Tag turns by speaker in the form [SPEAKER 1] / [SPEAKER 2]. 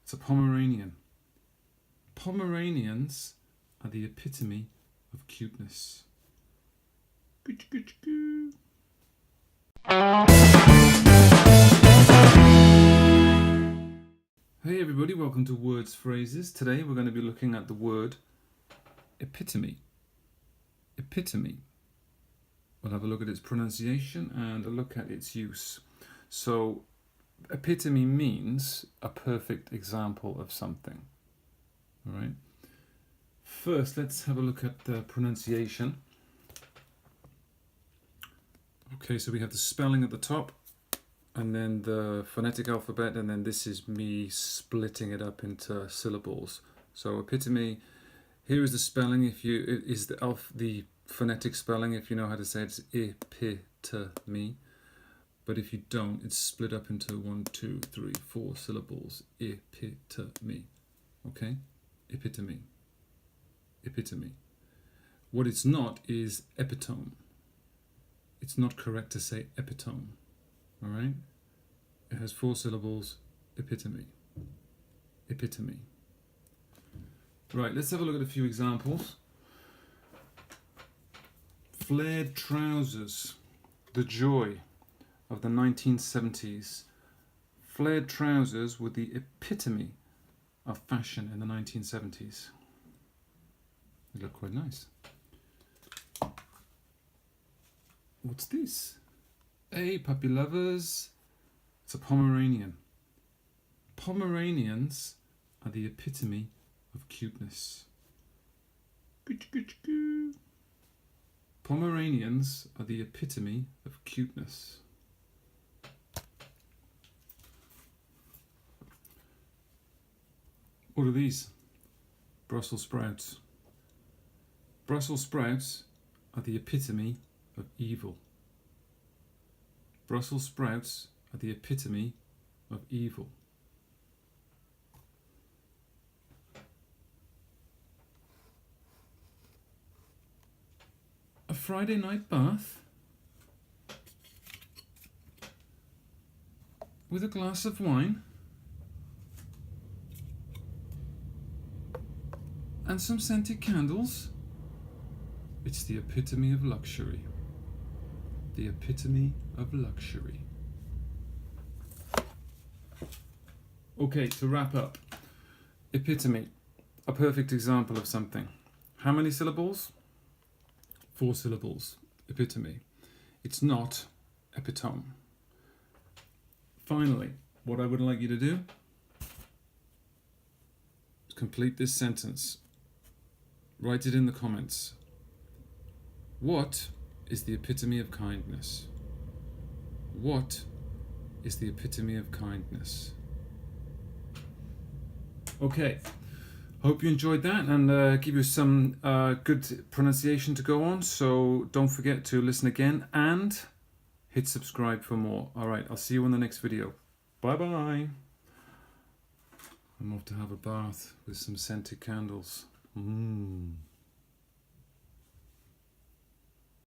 [SPEAKER 1] It's a Pomeranian. Pomeranians are the epitome of cuteness. Hey everybody, welcome to Words Phrases. Today we're going to be looking at the word epitome. Epitome. We'll have a look at its pronunciation and a look at its use. So, epitome means a perfect example of something. All right. First, let's have a look at the pronunciation. Okay, so we have the spelling at the top, and then the phonetic alphabet, and then this is me splitting it up into syllables. So epitome, here is the spelling. If you is the phonetic spelling, if you know how to say it, it's epitome. But if you don't, it's split up into 1, 2, 3, 4 syllables. Epitome. Okay? Epitome. Epitome. What it's not is epitome. It's not correct to say epitome. All right? It has 4 syllables. Epitome. Epitome. Right, let's have a look at a few examples. Flared trousers. The joy of the 1970s. Flared trousers were the epitome of fashion in the 1970s. They look quite nice. What's this? Hey, puppy lovers. It's a Pomeranian. Pomeranians are the epitome of cuteness. Pomeranians are the epitome of cuteness. What are these? Brussels sprouts. Brussels sprouts are the epitome of evil. Brussels sprouts are the epitome of evil. A Friday night bath with a glass of wine and some scented candles. It's the epitome of luxury. The epitome of luxury. Okay, to wrap up. Epitome, a perfect example of something. How many syllables? 4 syllables. Epitome. It's not epitome. Finally, what I would like you to do is complete this sentence. Write it in the comments. What is the epitome of kindness? What is the epitome of kindness? Okay, hope you enjoyed that and give you some good pronunciation to go on. So don't forget to listen again and hit subscribe for more. All right, I'll see you in the next video. Bye-bye. I'm off to have a bath with some scented candles.